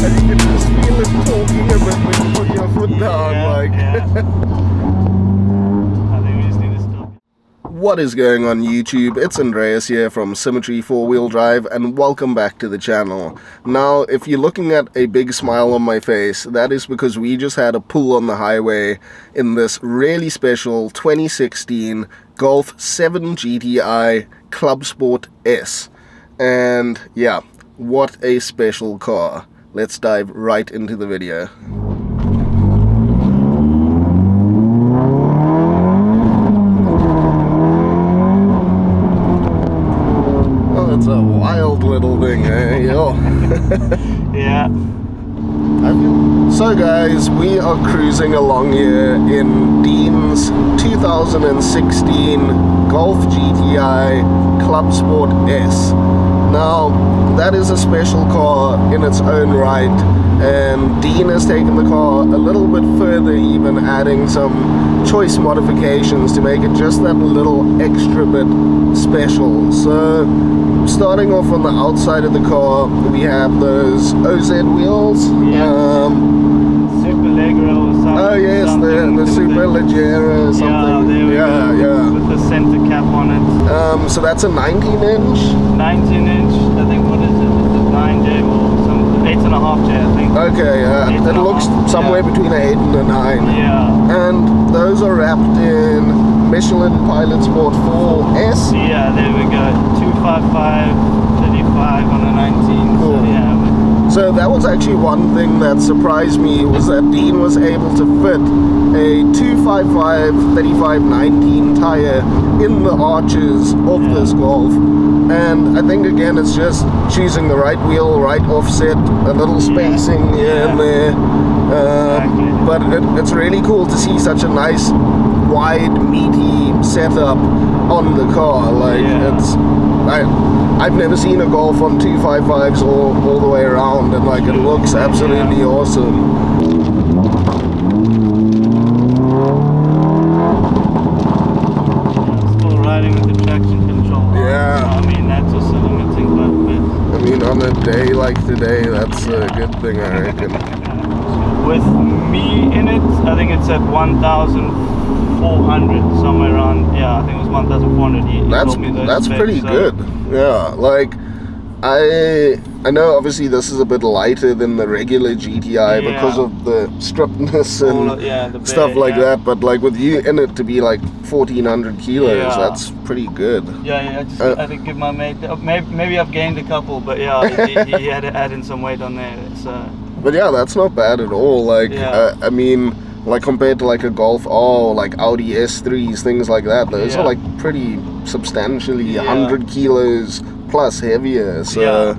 you can just feel it talking a bit when you put your foot down, like. I think we just need to stop. What is going on YouTube? It's Andreas here from Symmetry 4-Wheel Drive, and welcome back to the channel. Now, if you're looking at a big smile on my face, that is because we just had a pull on the highway in this really special 2016 Golf 7 GTI Clubsport S. And yeah, what a special car. Let's dive right into the video. Oh, it's a wild little thing, eh? Yo. Yeah. So guys, we are cruising along here in Dean's 2016 Golf GTI Clubsport S. Now, that is a special car in its own right, and Dean has taken the car a little bit further, even adding some choice modifications to make it just that little extra bit special. So, starting off on the outside of the car, we have those OZ wheels. Super Leggero or something. Oh yes, the Super Leggero or something. Yeah. With the center cap on it. So that's a 19-inch? 19-inch, I think, what is it? Is it 9J or some 8.5J, I think. Okay, it looks somewhere between an 8 and a 9. Yeah. And those are wrapped in Michelin Pilot Sport 4S? Yeah, there we go. 255, 35 on a 19. Cool. So, yeah. So that was actually one thing that surprised me, was that Dean was able to fit a 255 35 19 tire in the arches of this Golf. And I think again it's just choosing the right wheel, right offset, a little spacing here and there. But it's really cool to see such a nice wide meaty setup on the car. Like I've never seen a Golf on 255s all the way around, and like it looks absolutely awesome. Still riding with the traction control. Yeah. I mean, that's also limiting quite a bit. I mean, on a day like today, that's a good thing, I reckon. With me in it, I think it's at 1,400, somewhere around. Yeah, I think it was 1,400. He told me those that's specs, pretty good. Yeah, like I know obviously this is a bit lighter than the regular GTI because of the stripness and stuff like that, but like with you in it to be like 1,400 kilos, that's pretty good. Yeah, I had to give my mate, maybe I've gained a couple, but yeah, he had to add in some weight on there. So. But yeah, that's not bad at all. Like I mean, like compared to like a Golf R, like Audi S3s, things like that, those are like pretty substantially 100 kilos plus heavier. So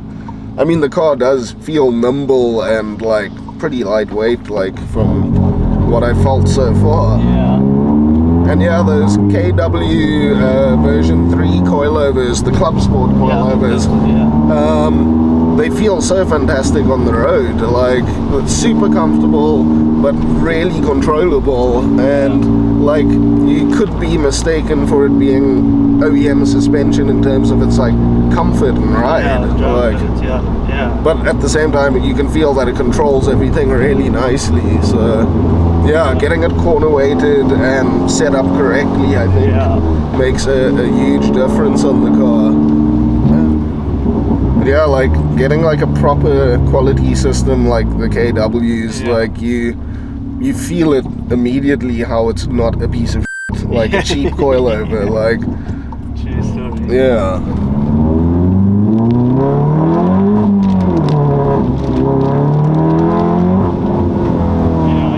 I mean, the car does feel nimble and like pretty lightweight, like from what I felt so far. And yeah, those KW version 3 coilovers, the Clubsport coilovers, they feel so fantastic on the road. Like, it's super comfortable, but really controllable. And like, you could be mistaken for it being OEM suspension in terms of its like comfort and ride. But at the same time, you can feel that it controls everything really nicely. So yeah, getting it corner weighted and set up correctly, I think, makes a huge difference on the car. But yeah, like getting like a proper quality system like the KWs, like you feel it immediately how it's not a piece of shit, like a cheap coilover, like. True story. Yeah.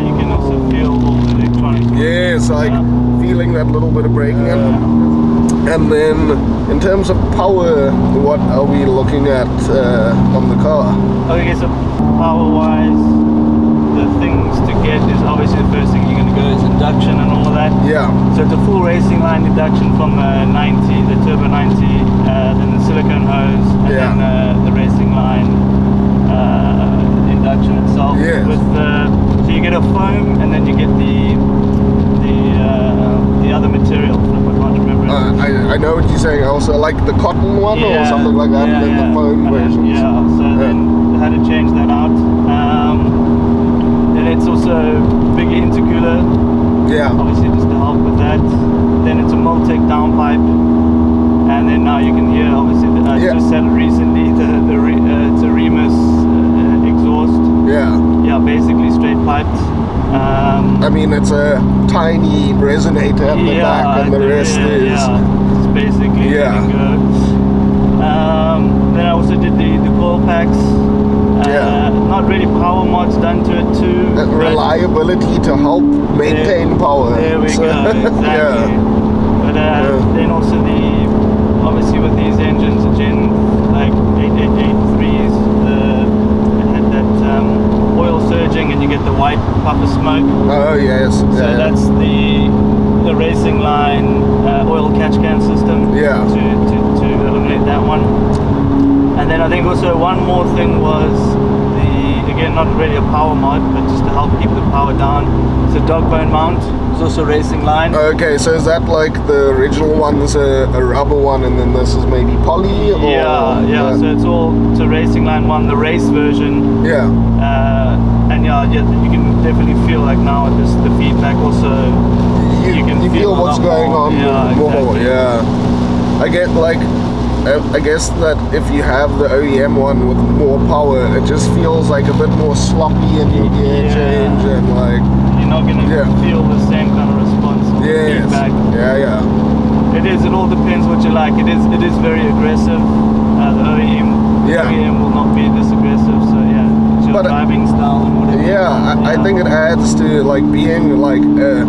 You can also feel all the electronics. Yeah, it's like feeling that little bit of braking. And then, in terms of power, what are we looking at on the car? Okay, so power-wise, the things to get is obviously the first thing you're going to go is induction and all of that. Yeah. So it's a full racing line induction from the 90, the Turbo 90, then the silicone hose, and then the racing line induction itself. Yes. With so you get a foam, and then you get the other material. I can't remember. I know what you're saying. Also, like the cotton one or something like that, and then the foam versions. So then I had to change that out. right. I mean, it's a tiny resonator at the back, and the rest is it's basically letting go. Then I also did the coil packs. Not really power mods done to it too. Reliability to help maintain power. There we go, exactly. But then also obviously with these engines, Gen like 8883s, it had that oil surging, and you get the white puff of smoke. Oh yes. So that's the racing line oil catch can system. Yeah. To eliminate that one. And then I think also one more thing was again, not really a power mod, but just to help keep the power down. It's a dog bone mount. It's also racing line. Okay, so is that like the original one's a rubber one, and then this is maybe poly? Or, yeah. So it's a racing line one, the race version. Yeah. And you can definitely feel like now the feedback also. You can feel what's going on more. Exactly. Yeah. I guess that if you have the OEM one with more power, it just feels like a bit more sloppy in your gear change, and like you're not gonna feel the same kind of response or feedback. Yeah. It all depends what you like. It is very aggressive. The OEM will not be this aggressive. So it's your driving style and whatever. Yeah, I think it adds to like being like a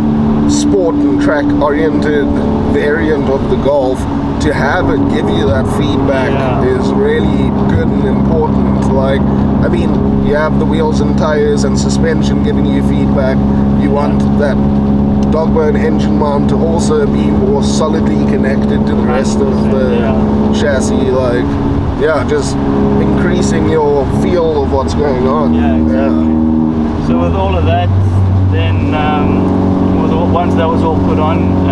sport and track oriented variant of the Golf. To have it give you that feedback is really good and important. Like, I mean, you have the wheels and tires and suspension giving you feedback. You want that dog bone engine mount to also be more solidly connected to the rest of the chassis. Like, just increasing your feel of what's going on. Yeah, exactly. So with all of that, then once that was all put on,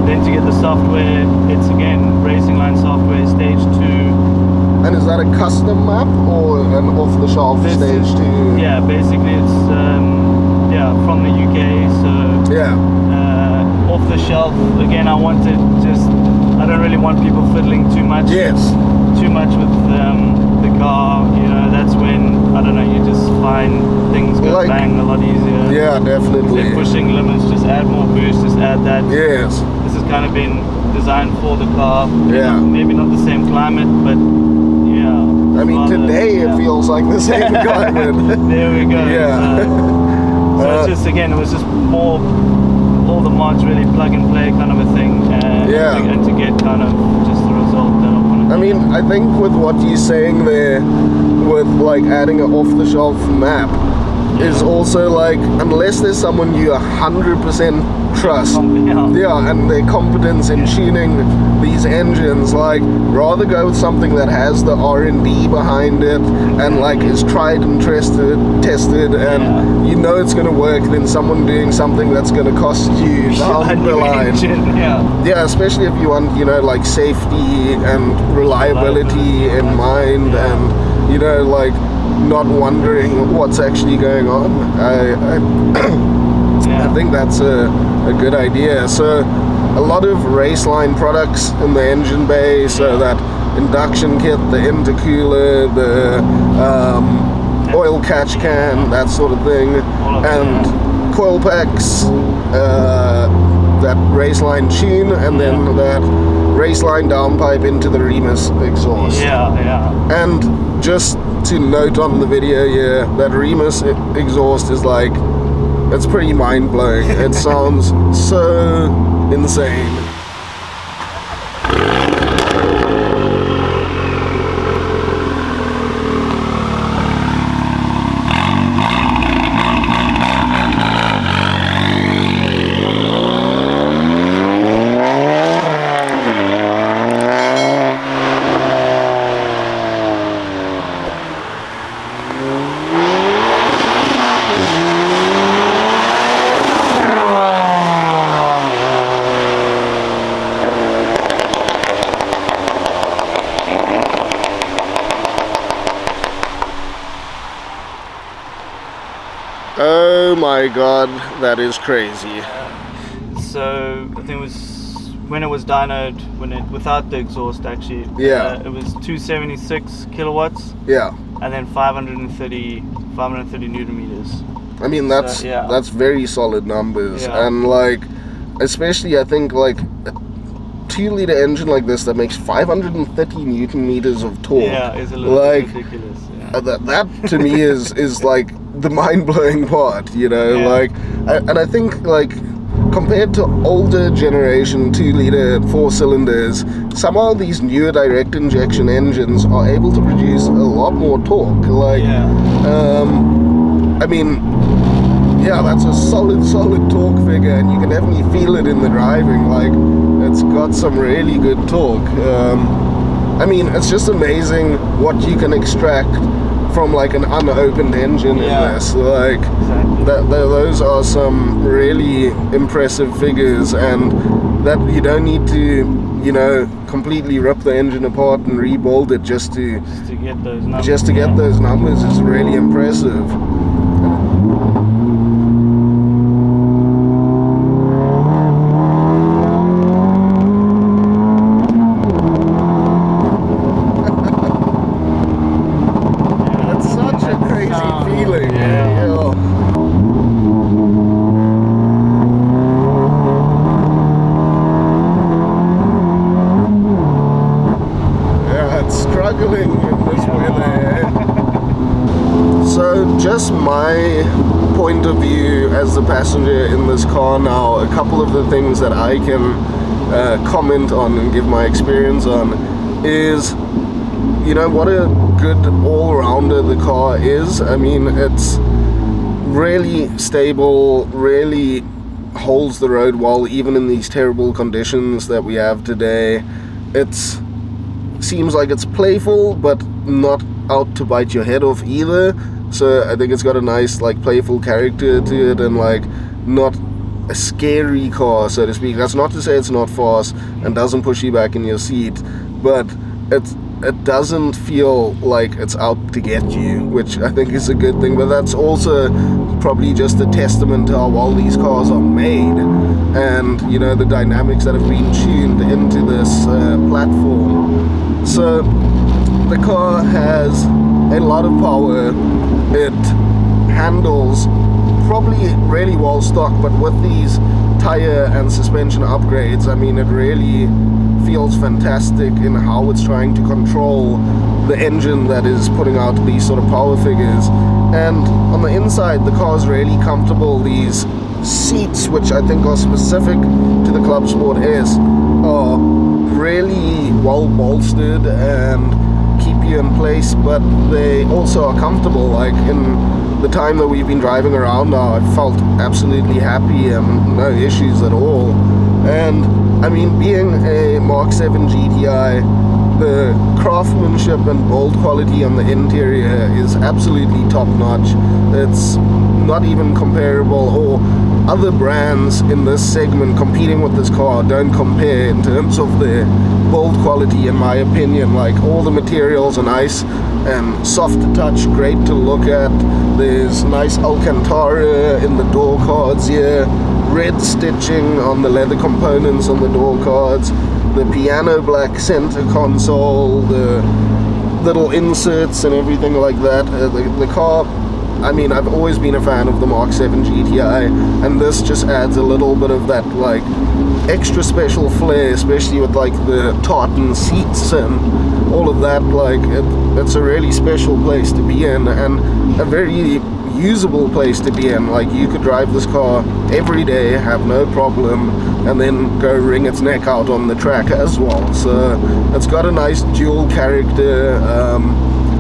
then to get the software, it's again racing line software stage 2. And is that a custom map or an off-the-shelf stage 2? Yeah, basically it's from the UK. So off the shelf. Again, I don't really want people fiddling too much. Yes. Too much with the car. That's when you just find things go bang a lot easier. Yeah, definitely. They're pushing limits, just add more boost, just add that. Yes. This has kind of been designed for the car. Yeah. Maybe not the same climate, but I mean, today it feels like the same climate. There we go. Yeah. So it's just, again, it was just more all the mods really plug and play kind of a thing. And to get kind of just the result that I wanted. I mean, I think with what you're saying there, with like adding an off-the-shelf map, is also like, unless there's someone you 100% trust, and their competence in tuning these engines, like, rather go with something that has the R&D behind it and like is tried and tested, and it's going to work, than someone doing something that's going to cost you down the line. Especially if you want, like safety and reliability in mind, and like not wondering what's actually going on. I think that's a good idea. So a lot of race line products in the engine bay, so that induction kit, the intercooler, the oil catch can, that sort of thing, and coil packs, that race line tune, and then that race line downpipe into the Remus exhaust. And just to note on the video, that Remus exhaust is like, it's pretty mind-blowing. It sounds so insane. Oh my god, that is crazy. So I think it was when it was dynoed, without the exhaust actually. It was 276 kilowatts. Yeah. And then 530 Newton meters. I mean, that's very solid numbers, and like, especially I think like a 2-liter engine like this that makes 530 Newton meters of torque. Yeah, is a little bit ridiculous. Yeah. That to me is like the mind-blowing part, you know, like, and I think like compared to older generation 2-liter 4-cylinders, somehow these newer direct injection engines are able to produce a lot more torque. Like, I mean, yeah, that's a solid torque figure, and you can definitely feel it in the driving. Like, it's got some really good torque. I mean, it's just amazing what you can extract from like an unopened engine in this. Like, those are some really impressive figures, and that you don't need to, you know, completely rip the engine apart and rebuild it just to get those numbers. Just to get those numbers is really impressive. Just my point of view as the passenger in this car now, a couple of the things that I can comment on and give my experience on is, you know, what a good all-rounder the car is. I mean, it's really stable, really holds the road well, even in these terrible conditions that we have today. It seems like it's playful, but not out to bite your head off either. So I think it's got a nice, like, playful character to it, and like not a scary car, so to speak. That's not to say it's not fast and doesn't push you back in your seat, but it doesn't feel like it's out to get you, which I think is a good thing. But that's also probably just a testament to how well these cars are made, and, you know, the dynamics that have been tuned into this platform. So the car has a lot of power. It handles probably really well stock, but with these tire and suspension upgrades, I mean, it really feels fantastic in how it's trying to control the engine that is putting out these sort of power figures. And on the inside, the car is really comfortable. These seats, which I think are specific to the Clubsport S, are really well bolstered and keep you in place, but they also are comfortable. Like, in the time that we've been driving around now, I've felt absolutely happy and no issues at all. And I mean, being a Mark 7 GTI, the craftsmanship and build quality on the interior is absolutely top notch. It's not even comparable, or other brands in this segment competing with this car don't compare in terms of their build quality, in my opinion. Like, all the materials are nice and soft to touch, great to look at. There's nice Alcantara in the door cards here, red stitching on the leather components on the door cards, the piano black center console, the little inserts and everything like that. The car, I mean, I've always been a fan of the Mark 7 GTI, and this just adds a little bit of that, like, extra special flair, especially with like the tartan seats and all of that. Like, it's a really special place to be in, and a very usable place to be in. Like, you could drive this car every day, have no problem, and then go wring its neck out on the track as well. So it's got a nice dual character.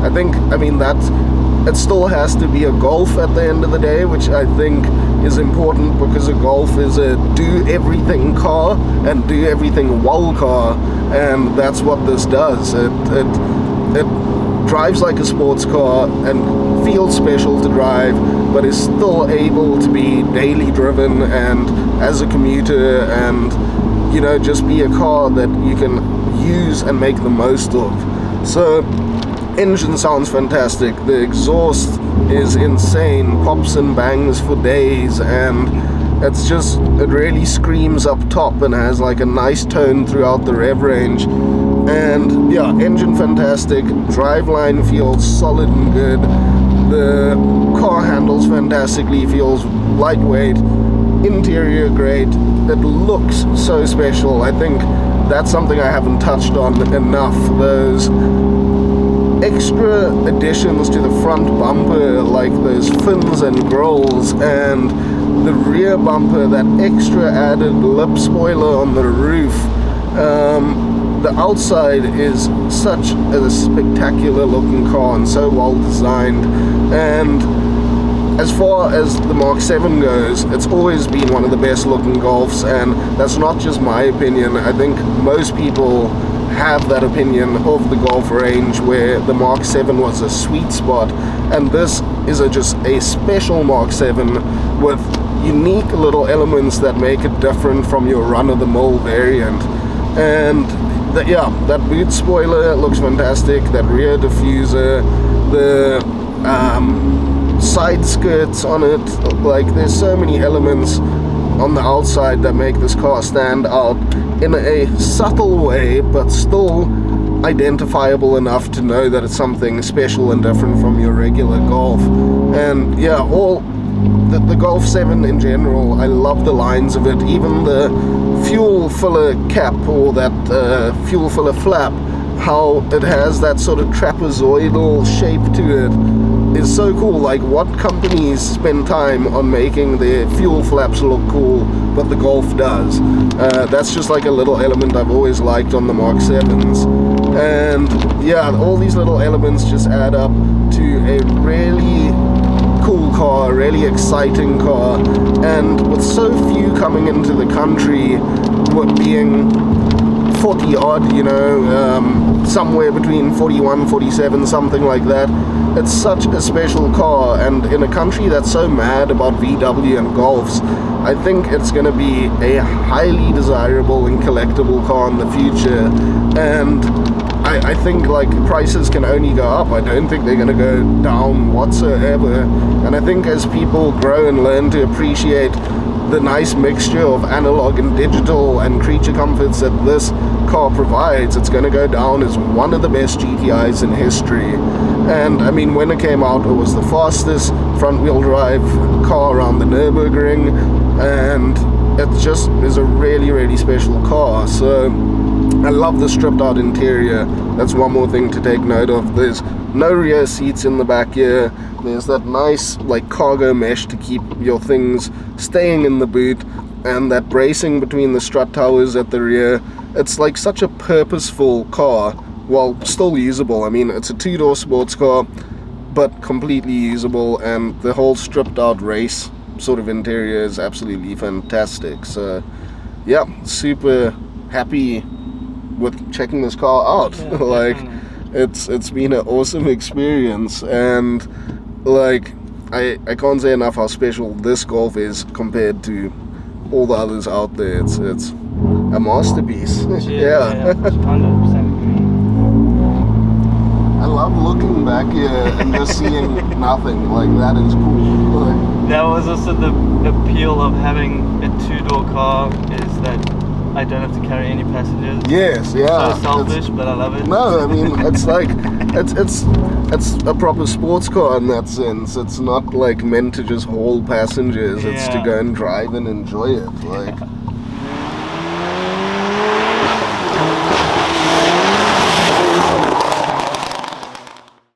I think, I mean, it still has to be a Golf at the end of the day, which I think is important, because a Golf is a do-everything car and do-everything-well car, and that's what this does. It drives like a sports car and feels special to drive, but is still able to be daily driven and as a commuter, and, you know, just be a car that you can use and make the most of. So, engine sounds fantastic, the exhaust is insane, pops and bangs for days, and it's just, it really screams up top and has like a nice tone throughout the rev range. And yeah, engine fantastic, driveline feels solid and good. The car handles fantastically, feels lightweight, interior great. It looks so special. I think that's something I haven't touched on enough. Those extra additions to the front bumper, like those fins and grills, and the rear bumper, that extra added lip spoiler on the roof. The outside is such a spectacular looking car and so well designed. And as far as the Mark 7 goes, it's always been one of the best looking Golfs, and that's not just my opinion. I think most people have that opinion of the Golf range, where the Mark 7 was a sweet spot, and this is just a special Mark 7 with unique little elements that make it different from your run-of-the-mill variant. And that boot spoiler looks fantastic, that rear diffuser, the side skirts on it, like there's so many elements on the outside that make this car stand out in a subtle way, but still identifiable enough to know that it's something special and different from your regular Golf. And yeah, the Golf 7 in general, I love the lines of it. Even the fuel filler cap, or that fuel filler flap, how it has that sort of trapezoidal shape to it is so cool. Like, what companies spend time on making their fuel flaps look cool, but the Golf does? That's just like a little element I've always liked on the Mark 7s. And yeah, all these little elements just add up to a really cool car, really exciting car. And with so few coming into the country, with being 40 odd, you know, somewhere between 41, 47, something like that, it's such a special car. And in a country that's so mad about VW and Golfs, I think it's going to be a highly desirable and collectible car in the future. And I think like prices can only go up. I don't think they're going to go down whatsoever. And I think as people grow and learn to appreciate the nice mixture of analog and digital and creature comforts that this car provides, it's going to go down as one of the best GTIs in history. And I mean, when it came out, it was the fastest front-wheel drive car around the Nürburgring, and it just is a really, really special car. So I love the stripped out interior. That's one more thing to take note of. There's no rear seats in the back here. There's that nice like cargo mesh to keep your things staying in the boot, and that bracing between the strut towers at the rear. It's like such a purposeful car while still usable. I mean, it's a two-door sports car, but completely usable, and the whole stripped out race sort of interior is absolutely fantastic. So yeah, super happy with checking this car out. Yeah, like it's been an awesome experience, and like I can't say enough how special this Golf is compared to all the others out there. It's a masterpiece. Yeah, 100% agree. I love looking back here and just seeing nothing. Like, that is cool. Like, that was also the appeal of having a two-door car, is that I don't have to carry any passengers. yes, yeah. So selfish, but I love it. No, I mean, it's like it's a proper sports car in that sense. It's not like meant to just haul passengers. It's to Yeah. go and drive and enjoy it. Like